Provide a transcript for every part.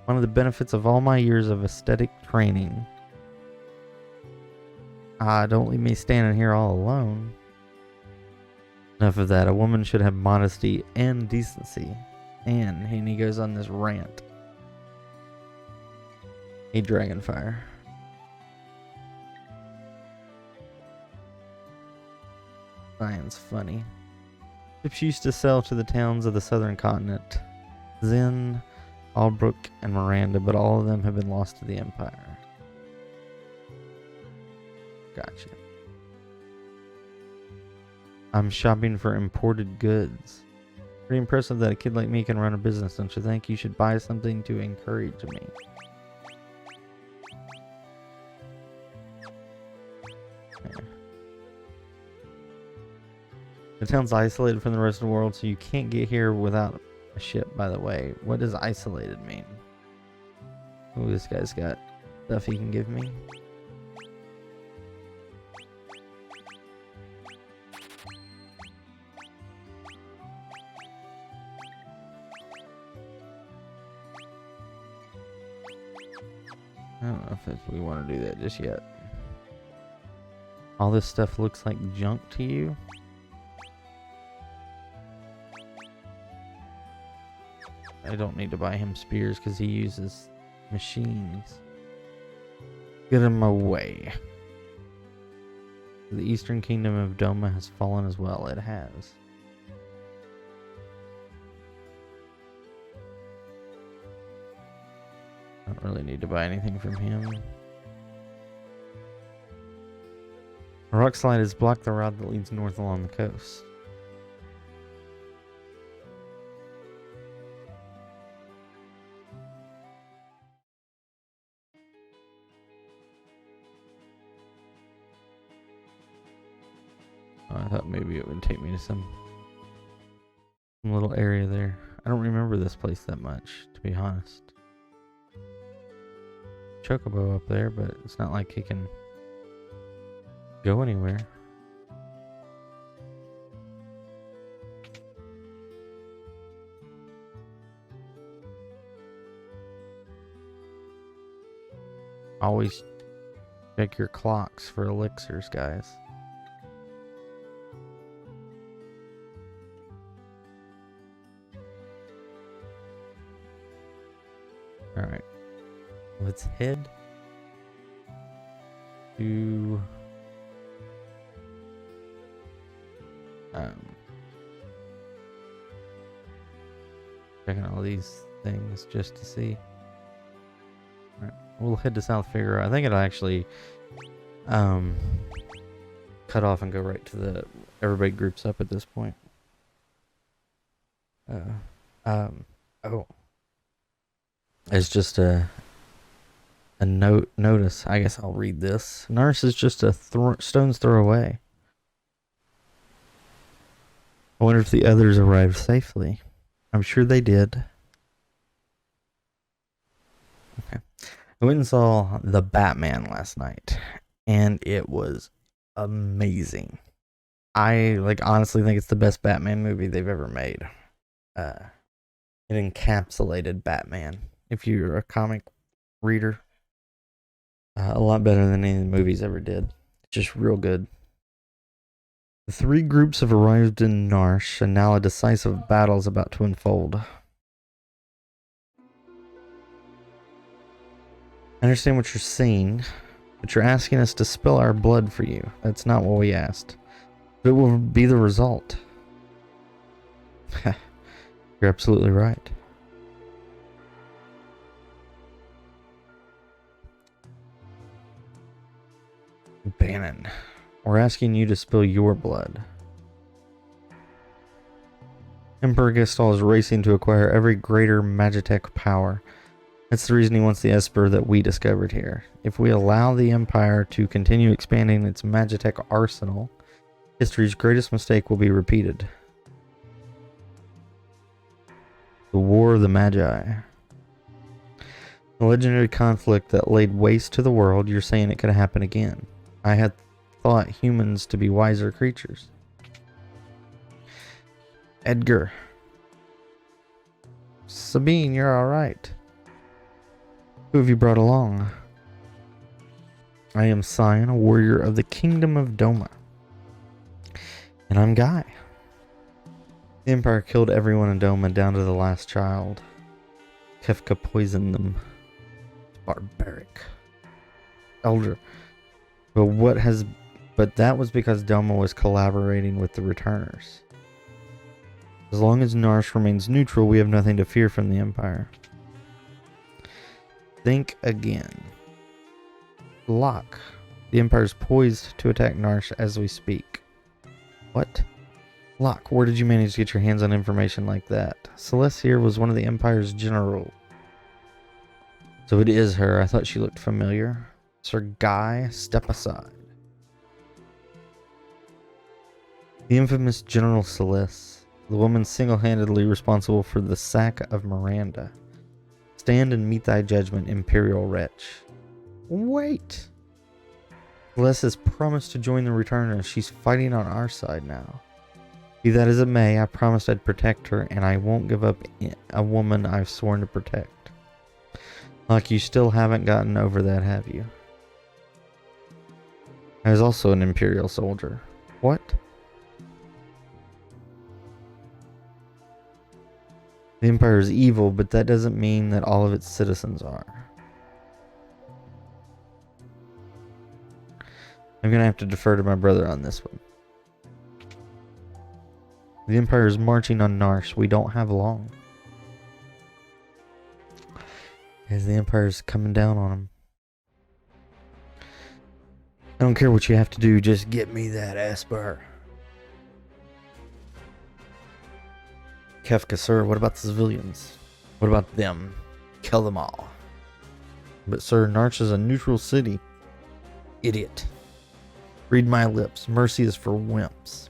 One of the benefits of all my years of aesthetic training. Don't leave me standing here all alone. Enough of that. A woman should have modesty and decency. And he goes on this rant. A dragonfire. Science funny. Ships used to sail to the towns of the southern continent. Zen, Albrook, and Miranda, but all of them have been lost to the Empire. Gotcha. I'm shopping for imported goods. Pretty impressive that a kid like me can run a business, don't you think? You should buy something to encourage me. Okay. The town's isolated from the rest of the world, so you can't get here without a ship, by the way. What does isolated mean? Oh, this guy's got stuff he can give me. I don't know if we want to do that just yet. All this stuff looks like junk to you? I don't need to buy him spears because he uses machines. Get him away. The eastern kingdom of Doma has fallen as well. It has. I don't really need to buy anything from him. A rock slide has blocked the route that leads north along the coast. Oh, I thought maybe it would take me to some little area there. I don't remember this place that much, to be honest. Chocobo up there, but it's not like he can go anywhere. Always check your clocks for elixirs, guys. Alright. Let's head to checking all these things just to see. Alright, we'll head to South Figaro. I think it'll actually cut off and go right to the everybody groups up at this point. Oh. It's just a notice. I guess I'll read this. Nurse is just a stone's throw away. I wonder if the others arrived safely. I'm sure they did. Okay. I went and saw The Batman last night, and it was amazing. I honestly think it's the best Batman movie they've ever made. It encapsulated Batman. If you're a comic reader, a lot better than any of the movies ever did. Just real good. The three groups have arrived in Narsh, and now a decisive battle is about to unfold. I understand what you're saying, but you're asking us to spill our blood for you. That's not what we asked. But it will be the result. You're absolutely right. Bannon, we're asking you to spill your blood. Emperor Gestalt is racing to acquire every greater Magitech power. That's the reason he wants the Esper that we discovered here. If we allow the Empire to continue expanding its Magitech arsenal, history's greatest mistake will be repeated. The War of the Magi. The legendary conflict that laid waste to the world, you're saying it could happen again. I had thought humans to be wiser creatures. Edgar. Sabine, you're alright. Who have you brought along? I am Sion, a warrior of the kingdom of Doma. And I'm Guy. The Empire killed everyone in Doma down to the last child. Kefka poisoned them. Barbaric. Elder. But that was because Doma was collaborating with the returners. As long as Narsh remains neutral, we have nothing to fear from the Empire. Think again. Locke. The Empire is poised to attack Narsh as we speak. What? Locke, where did you manage to get your hands on information like that? Celeste here was one of the Empire's generals. So it is her. I thought she looked familiar. Sir Guy, step aside. The infamous General Celeste, the woman single-handedly responsible for the sack of Miranda. Stand and meet thy judgment, Imperial wretch. Wait! Celeste has promised to join the returners. She's fighting on our side now. Be that as it may, I promised I'd protect her, and I won't give up a woman I've sworn to protect. Like, you still haven't gotten over that, have you? I was also an Imperial soldier. What? The Empire is evil, but that doesn't mean that all of its citizens are. I'm gonna have to defer to my brother on this one. The Empire is marching on Narsh. We don't have long. As the Empire's coming down on him. I don't care what you have to do, just get me that Esper. Kefka, sir, what about the civilians? What about them? Kill them all. But sir, Narsh is a neutral city. Idiot. Read my lips. Mercy is for wimps.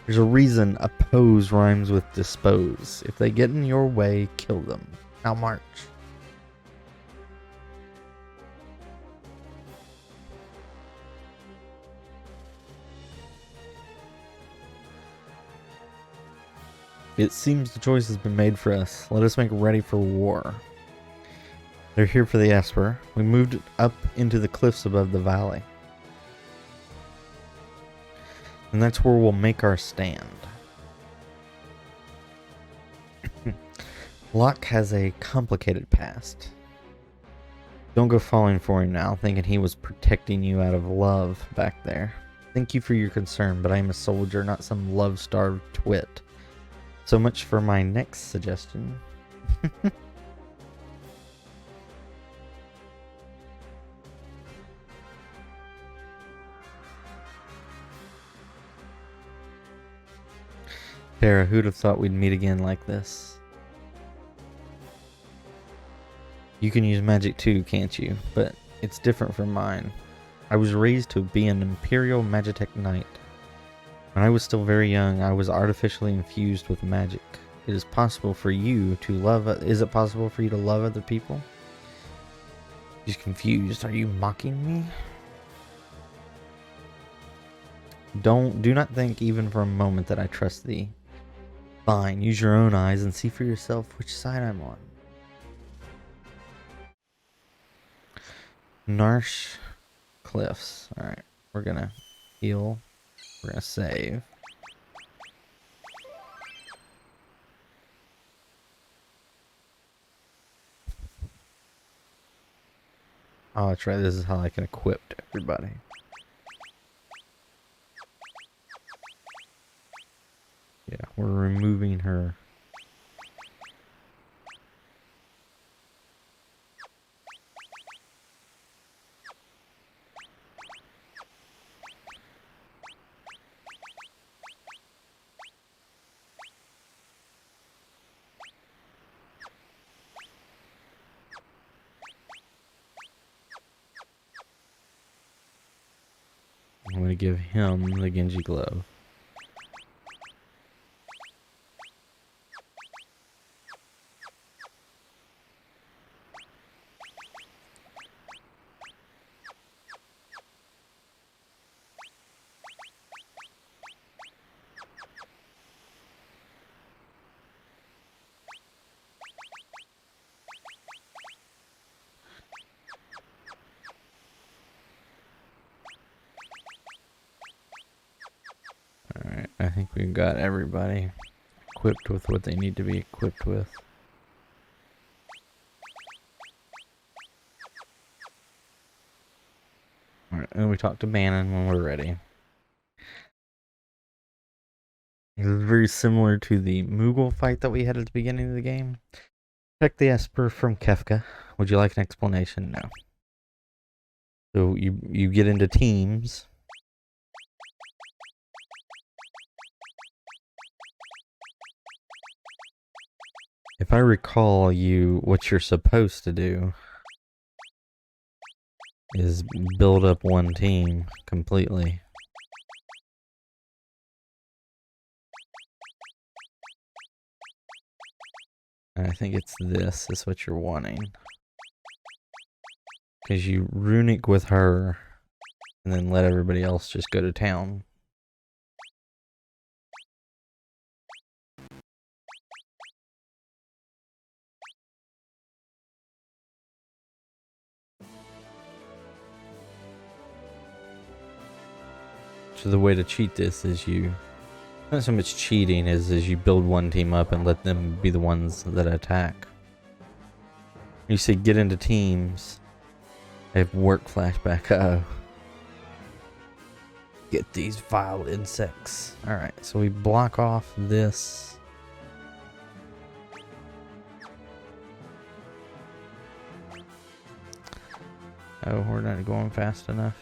There's a reason oppose rhymes with dispose. If they get in your way, kill them. Now march. It seems the choice has been made for us. Let us make ready for war. They're here for the Esper. We moved up into the cliffs above the valley. And that's where we'll make our stand. Locke has a complicated past. Don't go falling for him now, thinking he was protecting you out of love back there. Thank you for your concern, but I am a soldier, not some love-starved twit. So much for my next suggestion. Tara, who'd have thought we'd meet again like this? You can use magic too, can't you? But it's different from mine. I was raised to be an Imperial Magitech Knight. When I was still very young, I was artificially infused with magic. It is possible for you to love... Is it possible for you to love other people? She's confused. Are you mocking me? Do not think even for a moment that I trust thee. Fine, use your own eyes and see for yourself which side I'm on. Narsh Cliffs. Alright, we're gonna heal. We're gonna save. Oh, that's right. This is how I can equip everybody. Yeah, we're removing her. I'm going to give him the Genji glove. I think we've got everybody equipped with what they need to be equipped with. Alright, and we talk to Bannon when we're ready. It was very similar to the Moogle fight that we had at the beginning of the game. Check the Esper from Kefka. Would you like an explanation? No. So you get into teams. If I recall, what you're supposed to do is build up one team completely. And I think it's this is what you're wanting. Because you runic with her and then let everybody else just go to town. So the way to cheat this is not so much cheating as you build one team up and let them be the ones that attack. You say get into teams. I have work flashback. Oh. Get these vile insects. Alright, so we block off this. Oh, we're not going fast enough.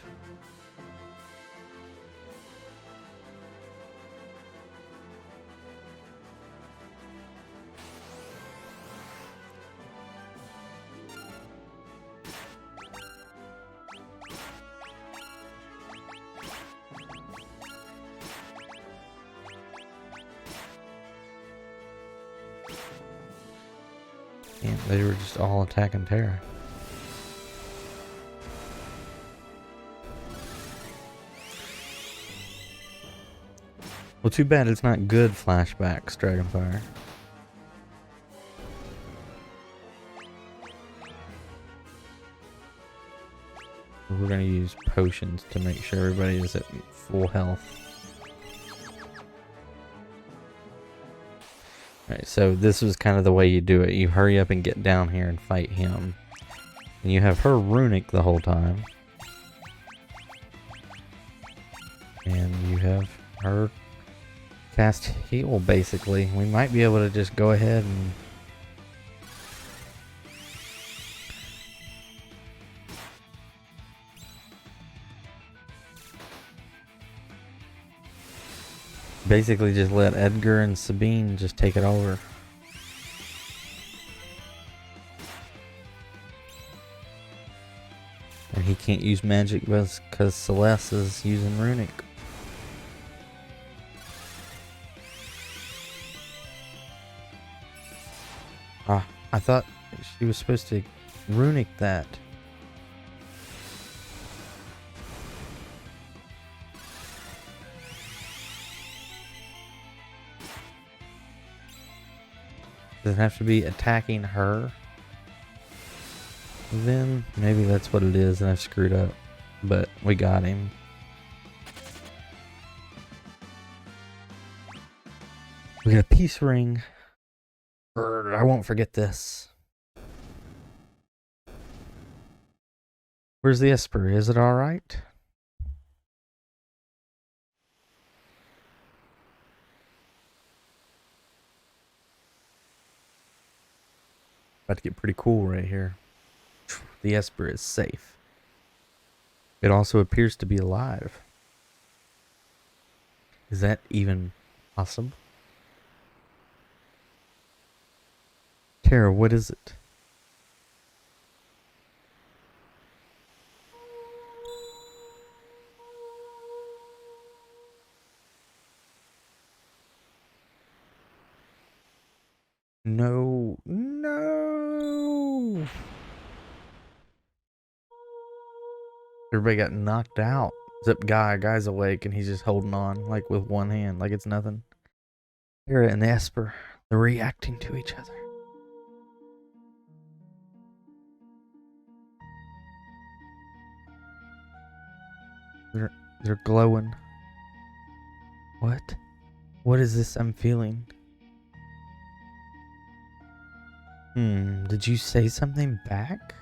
And they were just all attacking Terra. Well, too bad it's not good flashbacks, Dragonfire. We're gonna use potions to make sure everybody is at full health. Alright, so this was kind of the way you do it. You hurry up and get down here and fight him. And you have her runic the whole time. And you have her cast heal, basically. We might be able to just go ahead and... basically just let Edgar and Sabine just take it over. And he can't use magic because Celeste is using runic. Ah, I thought she was supposed to runic that. Does it have to be attacking her? Then maybe that's what it is and I've screwed up. But we got him. We got a peace ring. I won't forget this. Where's the Esper? Is it alright? About to get pretty cool right here. The Esper is safe. It also appears to be alive. Is that even possible? Tara, what is it? No, no. Everybody got knocked out. Except guy's awake and he's just holding on like with one hand, like it's nothing. Tara and the Esper, they're reacting to each other. They're glowing. What? What is this I'm feeling? Did you say something back?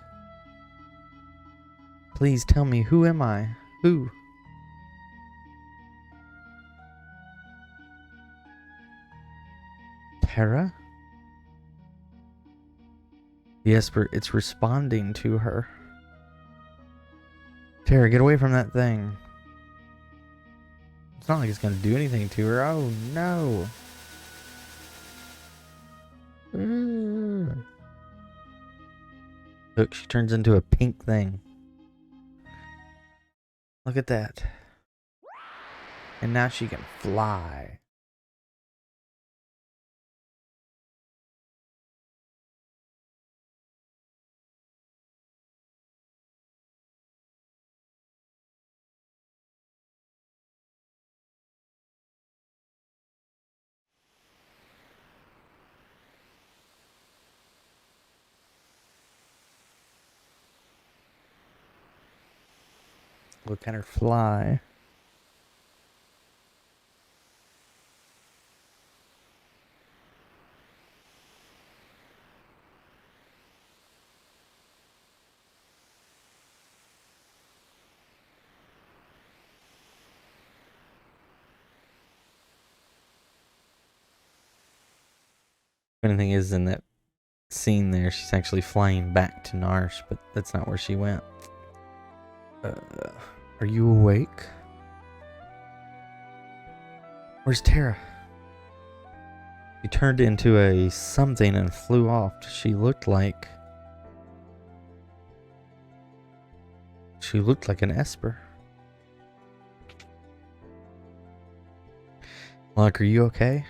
Please tell me, who am I? Who? Tara? The Esper, it's responding to her. Tara, get away from that thing. It's not like it's gonna do anything to her. Oh no. Look, she turns into a pink thing. Look at that. And now she can fly. Look at her fly. Funny thing is, in that scene there, she's actually flying back to Narsh, but that's not where she went. Are you awake? Where's Tara? She turned into a something and flew off. She looked like an Esper. Locke, are you okay?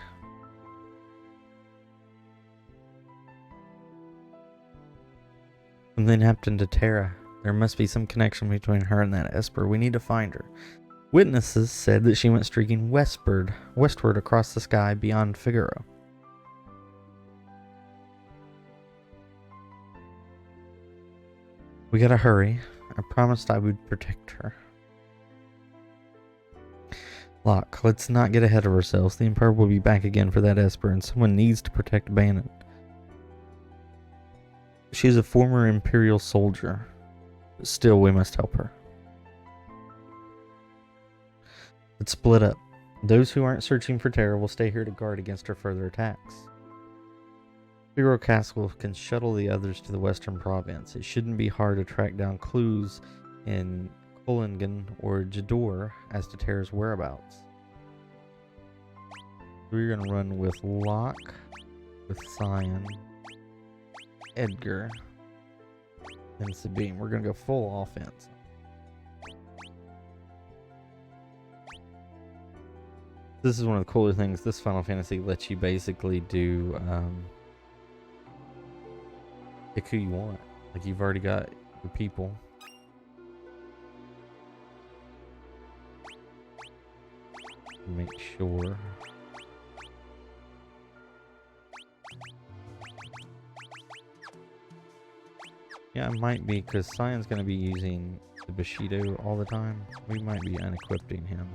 Something happened to Tara. There must be some connection between her and that Esper. We need to find her. Witnesses said that she went streaking westward across the sky beyond Figaro. We gotta hurry. I promised I would protect her. Locke, let's not get ahead of ourselves. The Empire will be back again for that Esper, and someone needs to protect Bannon. She's a former Imperial soldier. But still, we must help her. Let's split up. Those who aren't searching for Tara will stay here to guard against her further attacks. Figaro Castle can shuttle the others to the western province. It shouldn't be hard to track down clues in Kohlingen or Jador as to Tara's whereabouts. We're going to run with Locke, with Cyan, Edgar, and Sabine. We're going to go full offense. This is one of the cooler things. This Final Fantasy lets you basically do pick who you want. Like, you've already got your people. Make sure. Yeah, it might be, because Cyan's going to be using the Bushido all the time. We might be unequipping him.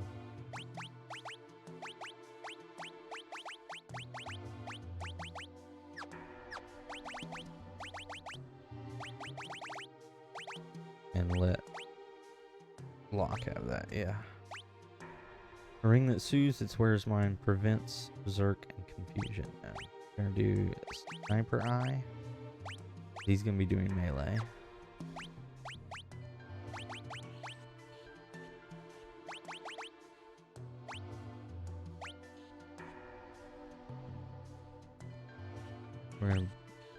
And let Locke have that, yeah. A ring that soothes its wearer's mind, prevents berserk and confusion. Now, we're going to do Sniper Eye. He's going to be doing melee. We're going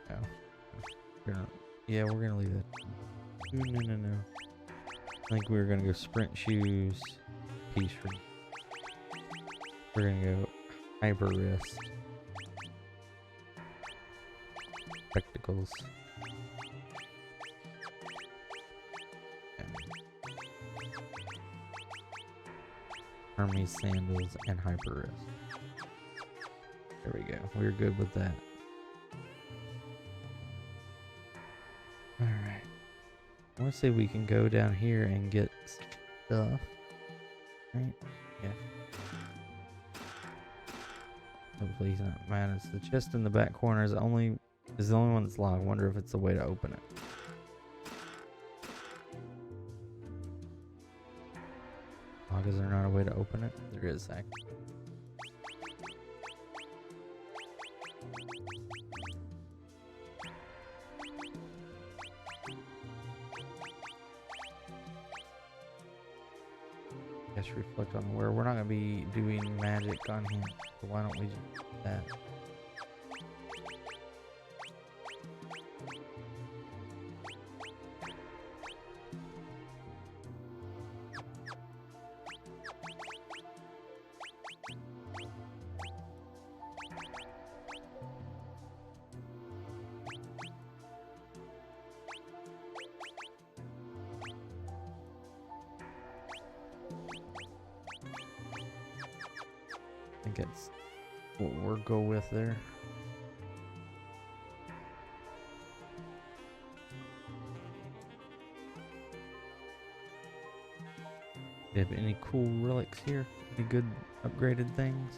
to... Yeah, we're going to leave that. No. I think we're going to go sprint shoes. Peace ring. We're going to go hyper wrist. Spectacles. Hermes sandals and hyper wrist. There we go. We're good with that. Alright. I want to say we can go down here and get stuff. Right? Yeah. Hopefully he's not mad. It's the chest in the back corner is the only one that's locked. I wonder if it's a way to open it. Log, is there not a way to open it? There is, actually. Guess reflect on where we're not gonna be doing magic on him, so why don't we just do that? I think it's what we'll go with there. Do you have any cool relics here? Any good upgraded things?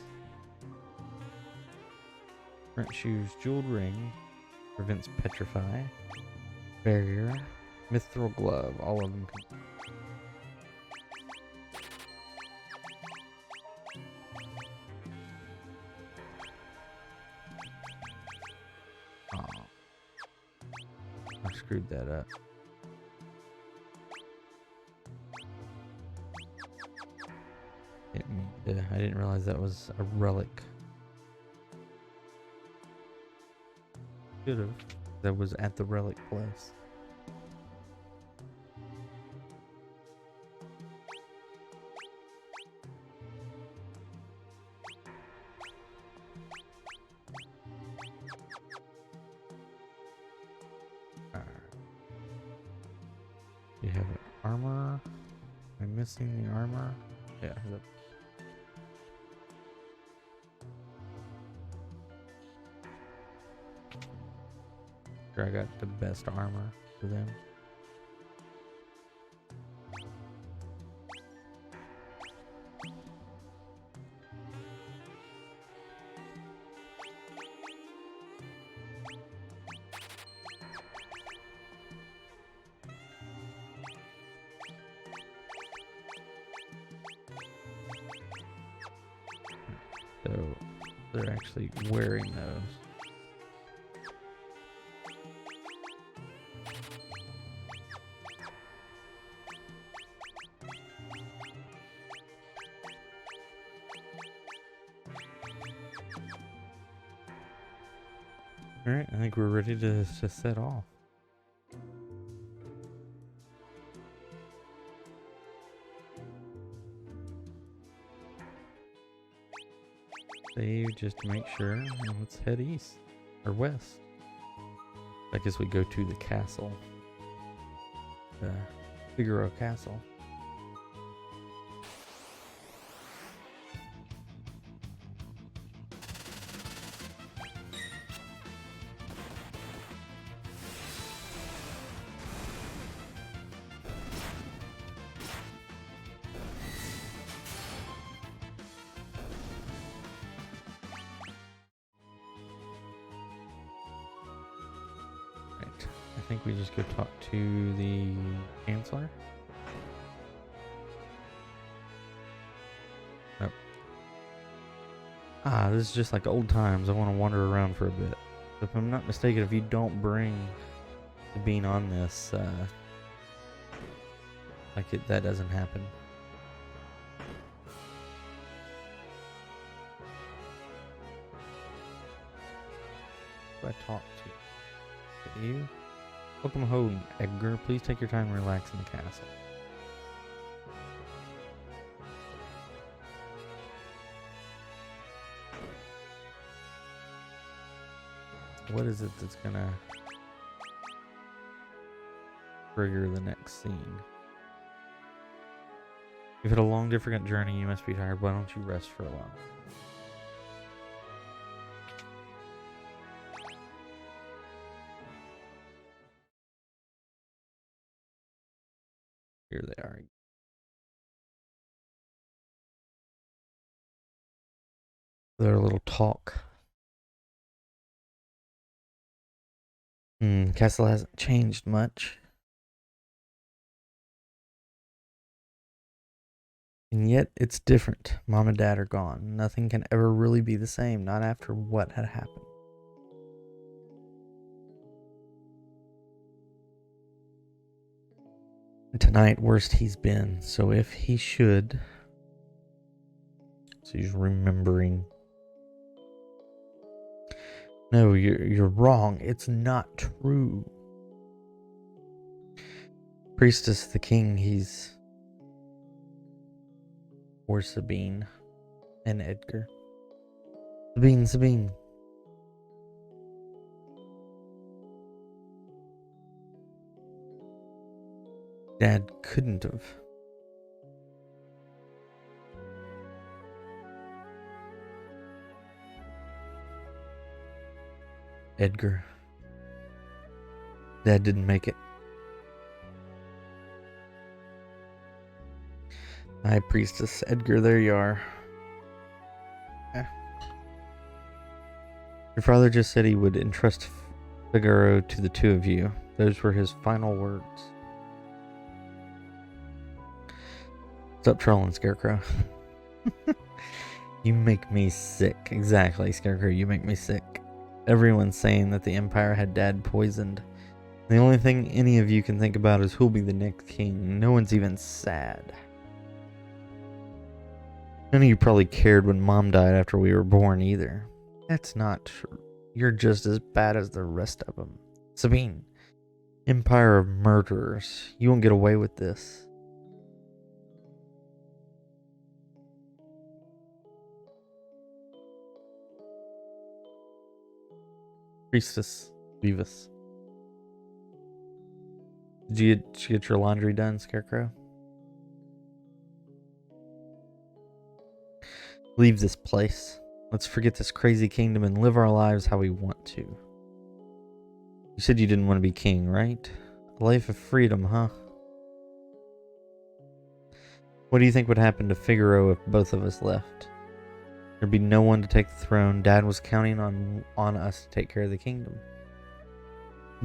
Front shoes, jeweled ring, prevents petrify, barrier, mithril glove, all of them can. I screwed that up. I didn't realize that was a relic. Should have. That was at the relic place. You have an armor. Am I missing the armor? Yeah. Sure, I got the best armor for them. So they're actually wearing those. Alright, I think we're ready to set off. Save just to make sure, and let's head east or west. I guess we go to the castle, the Figaro Castle. I think we just go talk to the Chancellor. Nope. Ah, this is just like old times. I want to wander around for a bit. If I'm not mistaken, if you don't bring the bean on this, that doesn't happen. Who do I talk to? You? Welcome home, Edgar. Please take your time and relax in the castle. What is it that's gonna trigger the next scene? You've had a long, difficult journey. You must be tired. Why don't you rest for a while? Here they are. Their little talk. Castle hasn't changed much. And yet it's different. Mom and Dad are gone. Nothing can ever really be the same, not after what had happened. Tonight, worst he's been. So if he should... So he's remembering. No, you're wrong. It's not true. Priestess, the king, he's... Or Sabine. And Edgar. Sabine. Dad couldn't have. Edgar. Dad didn't make it. High Priestess Edgar, there you are. Your father just said he would entrust Figaro to the two of you. Those were his final words. Stop trolling, Scarecrow. You make me sick. Exactly, Scarecrow, you make me sick. Everyone's saying that the Empire had Dad poisoned. The only thing any of you can think about is who'll be the next king. No one's even sad. None of you probably cared when Mom died after we were born either. That's not true. You're just as bad as the rest of them. Sabine, Empire of murderers. You won't get away with this. Priestess, leave us. Did you get your laundry done, Scarecrow? Leave this place. Let's forget this crazy kingdom and live our lives how we want to. You said you didn't want to be king, right? A life of freedom, huh? What do you think would happen to Figaro if both of us left? There'd be no one to take the throne. Dad was counting on us to take care of the kingdom.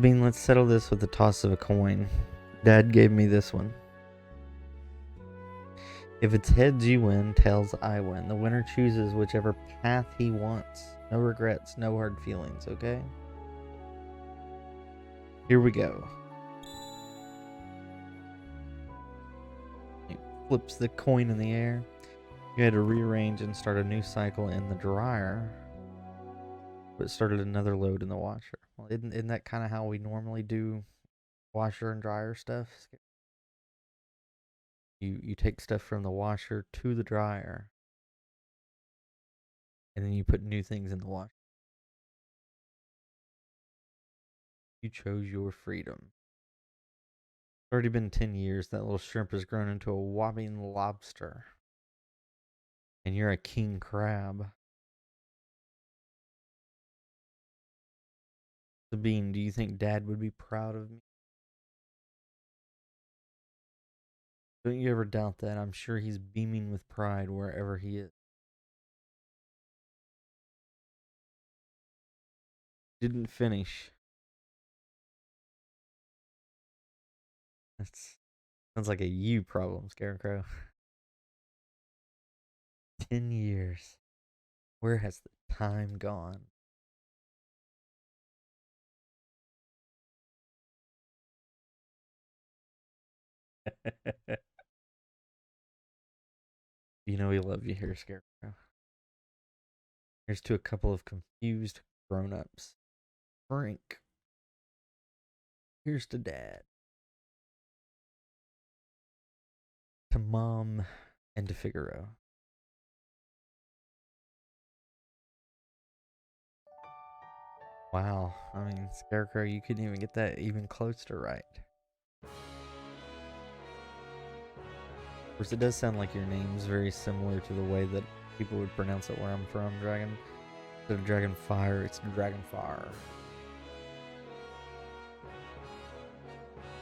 Bean, let's settle this with the toss of a coin. Dad gave me this one. If it's heads, you win. Tails, I win. The winner chooses whichever path he wants. No regrets, no hard feelings, okay? Here we go. He flips the coin in the air. You had to rearrange and start a new cycle in the dryer. But started another load in the washer. Well, isn't that kind of how we normally do washer and dryer stuff? You take stuff from the washer to the dryer. And then you put new things in the washer. You chose your freedom. It's already been 10 years. That little shrimp has grown into a whopping lobster. And you're a king crab. Sabine, do you think Dad would be proud of me? Don't you ever doubt that. I'm sure he's beaming with pride wherever he is. Didn't finish. That's sounds like a you problem, Scarecrow. 10 years. Where has the time gone? You know we love you here, Scarecrow. Here's to a couple of confused grown-ups. Frank. Here's to Dad. To Mom and to Figaro. Wow, I mean, Scarecrow, you couldn't even get that even close to right. Of course, it does sound like your name's very similar to the way that people would pronounce it where I'm from, Dragon. Instead of Dragonfire, it's Dragonfire.